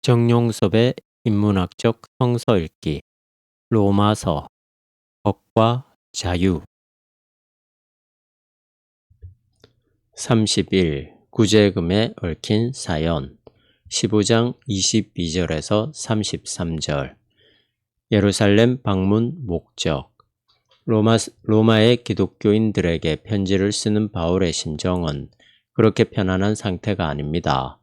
정용섭의 인문학적 성서 읽기 로마서 법과 자유 31. 구제금에 얽힌 사연 15장 22절에서 33절 예루살렘 방문 목적 로마의 기독교인들에게 편지를 쓰는 바울의 심정은 그렇게 편안한 상태가 아닙니다.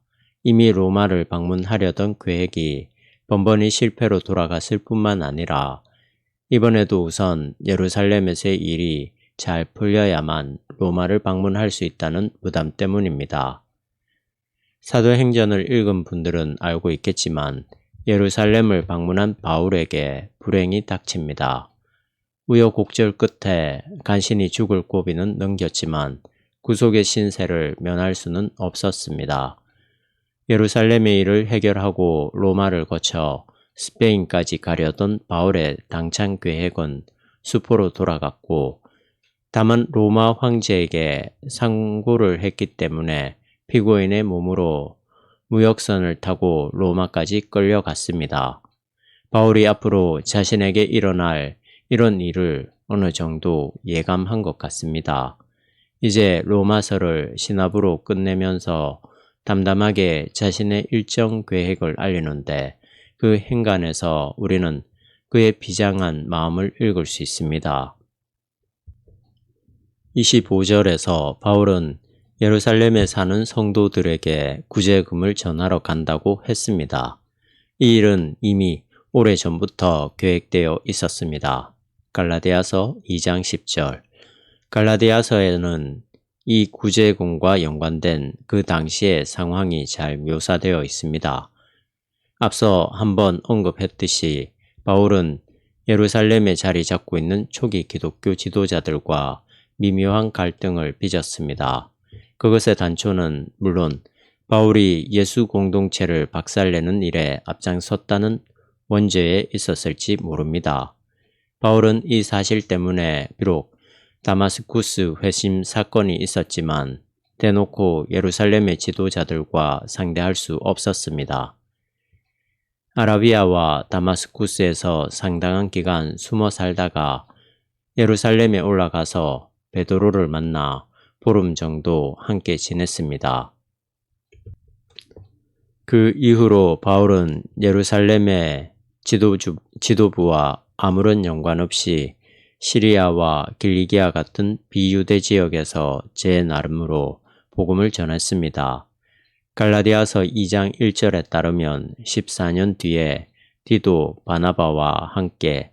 이미 로마를 방문하려던 계획이 번번이 실패로 돌아갔을 뿐만 아니라 이번에도 우선 예루살렘에서의 일이 잘 풀려야만 로마를 방문할 수 있다는 부담 때문입니다. 사도행전을 읽은 분들은 알고 있겠지만 예루살렘을 방문한 바울에게 불행이 닥칩니다. 우여곡절 끝에 간신히 죽을 고비는 넘겼지만 구속의 신세를 면할 수는 없었습니다. 예루살렘의 일을 해결하고 로마를 거쳐 스페인까지 가려던 바울의 당찬 계획은 수포로 돌아갔고, 다만 로마 황제에게 상고를 했기 때문에 피고인의 몸으로 무역선을 타고 로마까지 끌려갔습니다. 바울이 앞으로 자신에게 일어날 이런 일을 어느 정도 예감한 것 같습니다. 이제 로마서를 신압으로 끝내면서 담담하게 자신의 일정 계획을 알리는데 그 행간에서 우리는 그의 비장한 마음을 읽을 수 있습니다. 25절에서 바울은 예루살렘에 사는 성도들에게 구제금을 전하러 간다고 했습니다. 이 일은 이미 오래전부터 계획되어 있었습니다. 갈라디아서 2장 10절 갈라디아서에는 이 구제금과 연관된 그 당시의 상황이 잘 묘사되어 있습니다. 앞서 한번 언급했듯이 바울은 예루살렘에 자리 잡고 있는 초기 기독교 지도자들과 미묘한 갈등을 빚었습니다. 그것의 단초는 물론 바울이 예수 공동체를 박살내는 일에 앞장섰다는 원죄에 있었을지 모릅니다. 바울은 이 사실 때문에 비록 다마스쿠스 회심 사건이 있었지만 대놓고 예루살렘의 지도자들과 상대할 수 없었습니다. 아라비아와 다마스쿠스에서 상당한 기간 숨어 살다가 예루살렘에 올라가서 베드로를 만나 보름 정도 함께 지냈습니다. 그 이후로 바울은 예루살렘의 지도부와 아무런 연관 없이 시리아와 길리기아 같은 비유대 지역에서 제 나름으로 복음을 전했습니다. 갈라디아서 2장 1절에 따르면 14년 뒤에 디도 바나바와 함께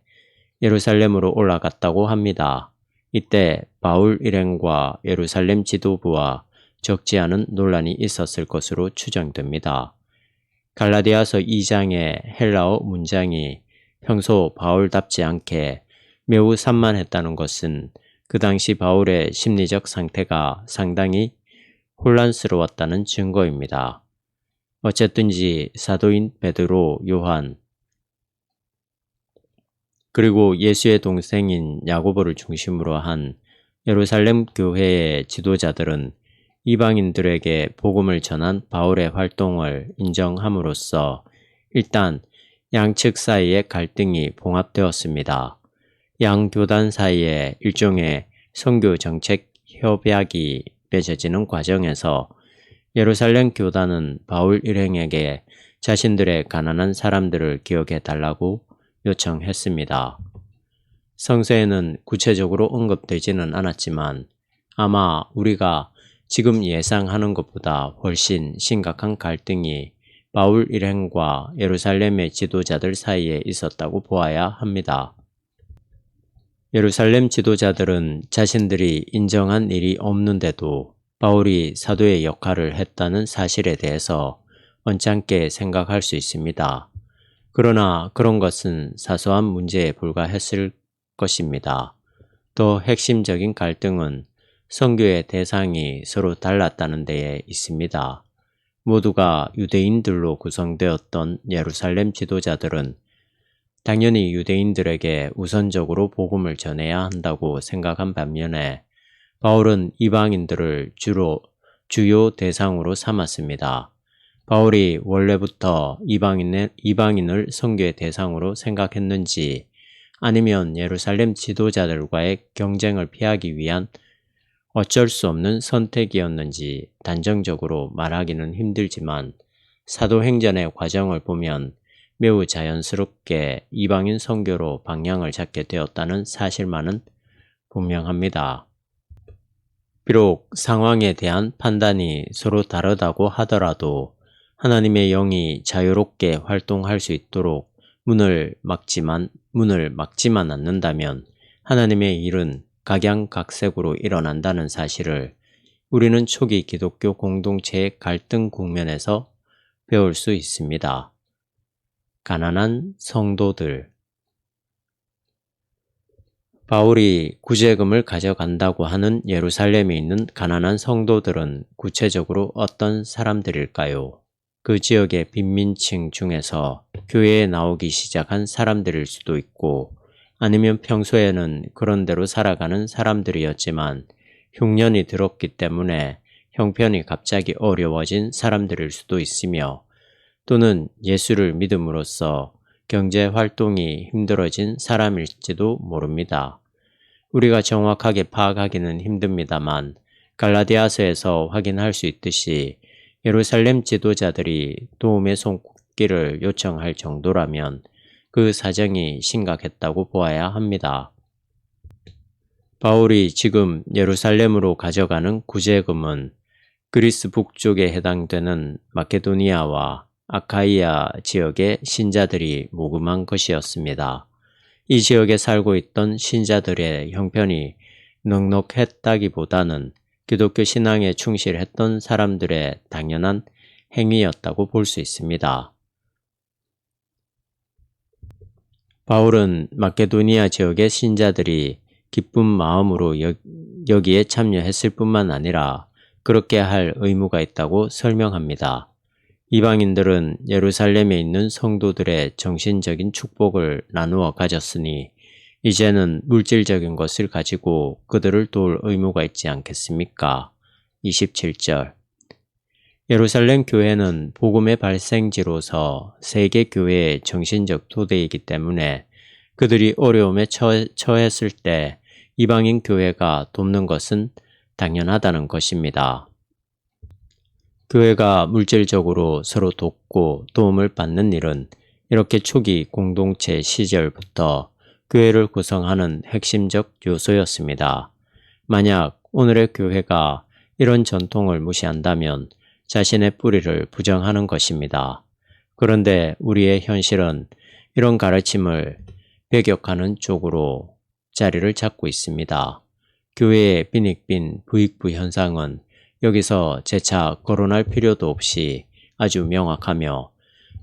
예루살렘으로 올라갔다고 합니다. 이때 바울 일행과 예루살렘 지도부와 적지 않은 논란이 있었을 것으로 추정됩니다. 갈라디아서 2장의 헬라어 문장이 평소 바울답지 않게 매우 산만했다는 것은 그 당시 바울의 심리적 상태가 상당히 혼란스러웠다는 증거입니다. 어쨌든지 사도인 베드로, 요한, 그리고 예수의 동생인 야고보를 중심으로 한 예루살렘 교회의 지도자들은 이방인들에게 복음을 전한 바울의 활동을 인정함으로써 일단 양측 사이의 갈등이 봉합되었습니다. 양 교단 사이에 일종의 선교 정책 협약이 맺어지는 과정에서 예루살렘 교단은 바울 일행에게 자신들의 가난한 사람들을 기억해 달라고 요청했습니다. 성서에는 구체적으로 언급되지는 않았지만 아마 우리가 지금 예상하는 것보다 훨씬 심각한 갈등이 바울 일행과 예루살렘의 지도자들 사이에 있었다고 보아야 합니다. 예루살렘 지도자들은 자신들이 인정한 일이 없는데도 바울이 사도의 역할을 했다는 사실에 대해서 언짢게 생각할 수 있습니다. 그러나 그런 것은 사소한 문제에 불과했을 것입니다. 더 핵심적인 갈등은 선교의 대상이 서로 달랐다는 데에 있습니다. 모두가 유대인들로 구성되었던 예루살렘 지도자들은 당연히 유대인들에게 우선적으로 복음을 전해야 한다고 생각한 반면에 바울은 이방인들을 주요 대상으로 삼았습니다. 바울이 원래부터 이방인을 선교의 대상으로 생각했는지 아니면 예루살렘 지도자들과의 경쟁을 피하기 위한 어쩔 수 없는 선택이었는지 단정적으로 말하기는 힘들지만 사도행전의 과정을 보면 매우 자연스럽게 이방인 선교로 방향을 잡게 되었다는 사실만은 분명합니다. 비록 상황에 대한 판단이 서로 다르다고 하더라도 하나님의 영이 자유롭게 활동할 수 있도록 문을 막지만 않는다면 하나님의 일은 각양각색으로 일어난다는 사실을 우리는 초기 기독교 공동체의 갈등 국면에서 배울 수 있습니다. 가난한 성도들. 바울이 구제금을 가져간다고 하는 예루살렘에 있는 가난한 성도들은 구체적으로 어떤 사람들일까요? 그 지역의 빈민층 중에서 교회에 나오기 시작한 사람들일 수도 있고 아니면 평소에는 그런 대로 살아가는 사람들이었지만 흉년이 들었기 때문에 형편이 갑자기 어려워진 사람들일 수도 있으며 또는 예수를 믿음으로써 경제 활동이 힘들어진 사람일지도 모릅니다. 우리가 정확하게 파악하기는 힘듭니다만 갈라디아서에서 확인할 수 있듯이 예루살렘 지도자들이 도움의 손길을 요청할 정도라면 그 사정이 심각했다고 보아야 합니다. 바울이 지금 예루살렘으로 가져가는 구제금은 그리스 북쪽에 해당되는 마케도니아와 아카이아 지역의 신자들이 모금한 것이었습니다. 이 지역에 살고 있던 신자들의 형편이 넉넉했다기보다는 기독교 신앙에 충실했던 사람들의 당연한 행위였다고 볼 수 있습니다. 바울은 마케도니아 지역의 신자들이 기쁜 마음으로 여기에 참여했을 뿐만 아니라 그렇게 할 의무가 있다고 설명합니다. 이방인들은 예루살렘에 있는 성도들의 정신적인 축복을 나누어 가졌으니 이제는 물질적인 것을 가지고 그들을 도울 의무가 있지 않겠습니까? 27절. 예루살렘 교회는 복음의 발생지로서 세계 교회의 정신적 토대이기 때문에 그들이 어려움에 처했을 때 이방인 교회가 돕는 것은 당연하다는 것입니다. 교회가 물질적으로 서로 돕고 도움을 받는 일은 이렇게 초기 공동체 시절부터 교회를 구성하는 핵심적 요소였습니다. 만약 오늘의 교회가 이런 전통을 무시한다면 자신의 뿌리를 부정하는 것입니다. 그런데 우리의 현실은 이런 가르침을 배격하는 쪽으로 자리를 잡고 있습니다. 교회의 빈익빈 부익부 현상은 여기서 재차 거론할 필요도 없이 아주 명확하며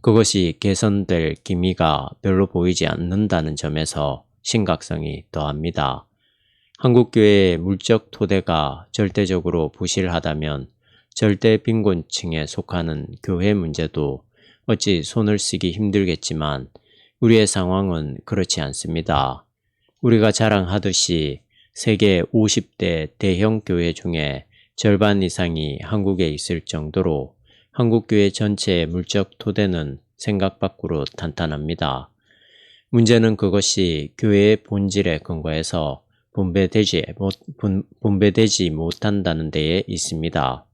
그것이 개선될 기미가 별로 보이지 않는다는 점에서 심각성이 더합니다. 한국교회의 물적 토대가 절대적으로 부실하다면 절대 빈곤층에 속하는 교회 문제도 어찌 손을 쓰기 힘들겠지만 우리의 상황은 그렇지 않습니다. 우리가 자랑하듯이 세계 50대 대형 교회 중에 절반 이상이 한국에 있을 정도로 한국교회 전체의 물적 토대는 생각 밖으로 탄탄합니다. 문제는 그것이 교회의 본질에 근거해서 분배되지 못한다는 데에 있습니다.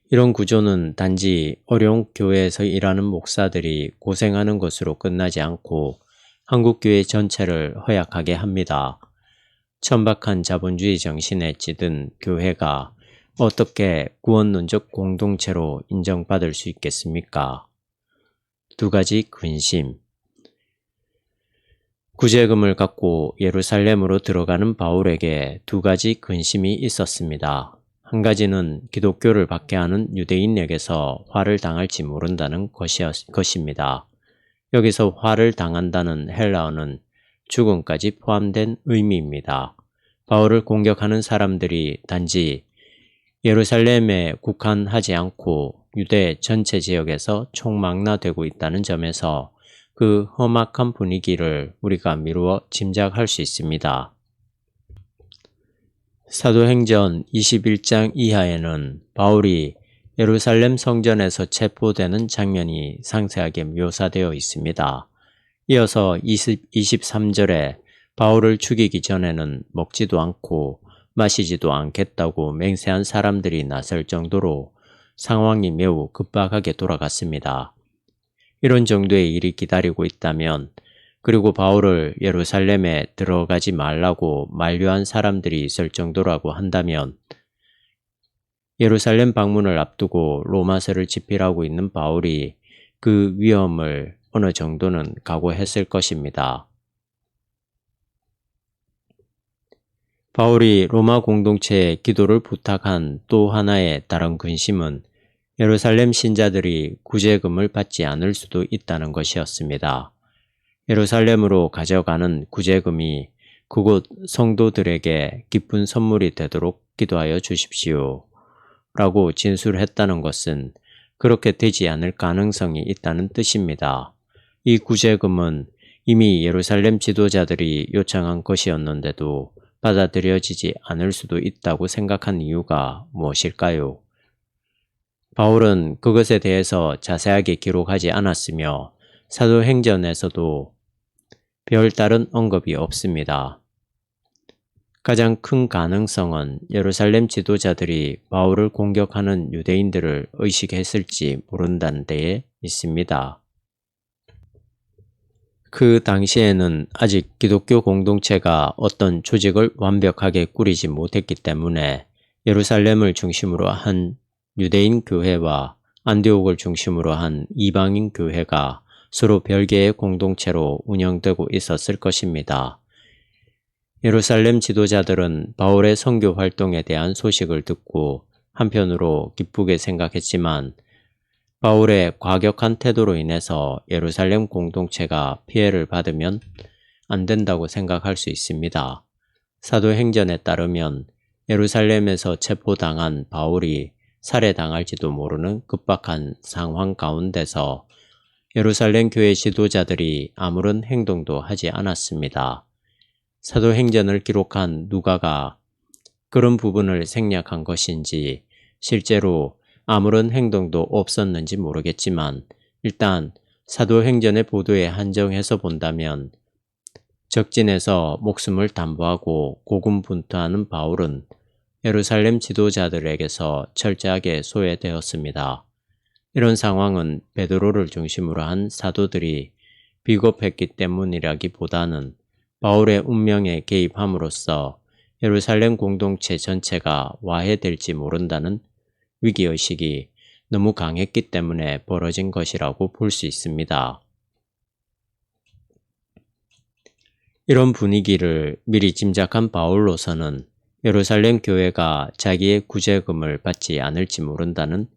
이런 구조는 단지 어려운 교회에서 일하는 목사들이 고생하는 것으로 끝나지 않고 한국교회 전체를 허약하게 합니다. 천박한 자본주의 정신에 찌든 교회가 어떻게 구원론적 공동체로 인정받을 수 있겠습니까? 두 가지 근심. 구제금을 갖고 예루살렘으로 들어가는 바울에게 두 가지 근심이 있었습니다. 한 가지는 기독교를 박해하는 유대인에게서 화를 당할지 모른다는 것입니다. 여기서 화를 당한다는 헬라어는 죽음까지 포함된 의미입니다. 바울을 공격하는 사람들이 단지 예루살렘에 국한하지 않고 유대 전체 지역에서 총망라되고 있다는 점에서 그 험악한 분위기를 우리가 미루어 짐작할 수 있습니다. 사도행전 21장 이하에는 바울이 예루살렘 성전에서 체포되는 장면이 상세하게 묘사되어 있습니다. 이어서 23절에 바울을 죽이기 전에는 먹지도 않고 마시지도 않겠다고 맹세한 사람들이 나설 정도로 상황이 매우 급박하게 돌아갔습니다. 이런 정도의 일이 기다리고 있다면, 그리고 바울을 예루살렘에 들어가지 말라고 만류한 사람들이 있을 정도라고 한다면, 예루살렘 방문을 앞두고 로마서를 집필하고 있는 바울이 그 위험을 어느 정도는 각오했을 것입니다. 바울이 로마 공동체에 기도를 부탁한 또 하나의 다른 근심은 예루살렘 신자들이 구제금을 받지 않을 수도 있다는 것이었습니다. 예루살렘으로 가져가는 구제금이 그곳 성도들에게 기쁜 선물이 되도록 기도하여 주십시오 라고 진술했다는 것은 그렇게 되지 않을 가능성이 있다는 뜻입니다. 이 구제금은 이미 예루살렘 지도자들이 요청한 것이었는데도 받아들여지지 않을 수도 있다고 생각한 이유가 무엇일까요? 바울은 그것에 대해서 자세하게 기록하지 않았으며 사도행전에서도 별다른 언급이 없습니다. 가장 큰 가능성은 예루살렘 지도자들이 바울을 공격하는 유대인들을 의식했을지 모른다는 데에 있습니다. 그 당시에는 아직 기독교 공동체가 어떤 조직을 완벽하게 꾸리지 못했기 때문에 예루살렘을 중심으로 한 유대인 교회와 안디옥을 중심으로 한 이방인 교회가 서로 별개의 공동체로 운영되고 있었을 것입니다. 예루살렘 지도자들은 바울의 선교 활동에 대한 소식을 듣고 한편으로 기쁘게 생각했지만 바울의 과격한 태도로 인해서 예루살렘 공동체가 피해를 받으면 안 된다고 생각할 수 있습니다. 사도행전에 따르면 예루살렘에서 체포당한 바울이 살해당할지도 모르는 급박한 상황 가운데서 예루살렘 교회 지도자들이 아무런 행동도 하지 않았습니다. 사도행전을 기록한 누가가 그런 부분을 생략한 것인지 실제로 아무런 행동도 없었는지 모르겠지만 일단 사도행전의 보도에 한정해서 본다면 적진에서 목숨을 담보하고 고군분투하는 바울은 예루살렘 지도자들에게서 철저하게 소외되었습니다. 이런 상황은 베드로를 중심으로 한 사도들이 비겁했기 때문이라기보다는 바울의 운명에 개입함으로써 예루살렘 공동체 전체가 와해될지 모른다는 위기의식이 너무 강했기 때문에 벌어진 것이라고 볼 수 있습니다. 이런 분위기를 미리 짐작한 바울로서는 예루살렘 교회가 자기의 구제금을 받지 않을지 모른다는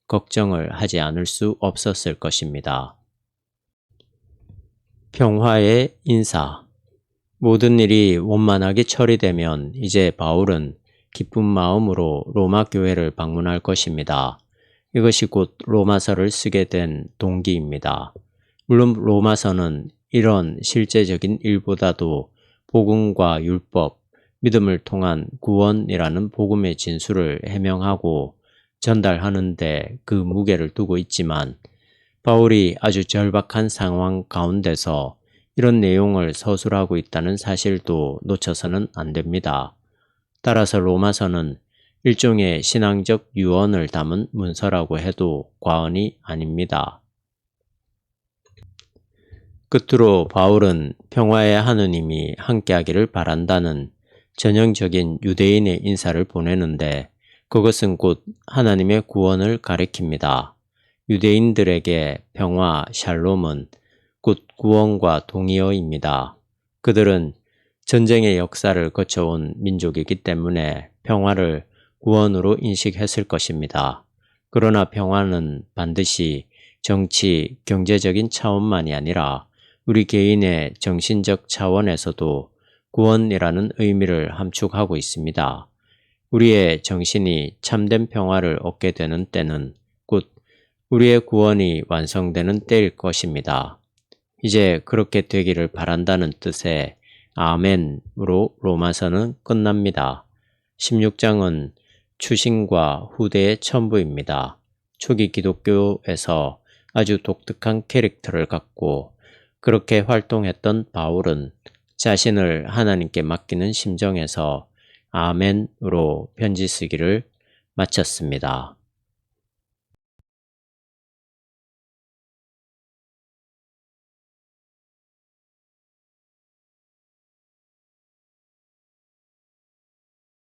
걱정을 하지 않을 수 없었을 것입니다. 평화의 인사. 모든 일이 원만하게 처리되면 이제 바울은 기쁜 마음으로 로마 교회를 방문할 것입니다. 이것이 곧 로마서를 쓰게 된 동기입니다. 물론 로마서는 이런 실제적인 일보다도 복음과 율법, 믿음을 통한 구원이라는 복음의 진수를 해명하고 전달하는데 그 무게를 두고 있지만 바울이 아주 절박한 상황 가운데서 이런 내용을 서술하고 있다는 사실도 놓쳐서는 안 됩니다. 따라서 로마서는 일종의 신앙적 유언을 담은 문서라고 해도 과언이 아닙니다. 끝으로 바울은 평화의 하느님이 함께하기를 바란다는 전형적인 유대인의 인사를 보내는데 그것은 곧 하나님의 구원을 가리킵니다. 유대인들에게 평화, 샬롬은 곧 구원과 동의어입니다. 그들은 전쟁의 역사를 거쳐온 민족이기 때문에 평화를 구원으로 인식했을 것입니다. 그러나 평화는 반드시 정치, 경제적인 차원만이 아니라 우리 개인의 정신적 차원에서도 구원이라는 의미를 함축하고 있습니다. 우리의 정신이 참된 평화를 얻게 되는 때는 곧 우리의 구원이 완성되는 때일 것입니다. 이제 그렇게 되기를 바란다는 뜻의 아멘으로 로마서는 끝납니다. 16장은 추신과 후대의 첨부입니다. 초기 기독교에서 아주 독특한 캐릭터를 갖고 그렇게 활동했던 바울은 자신을 하나님께 맡기는 심정에서 아멘으로 편지 쓰기를 마쳤습니다.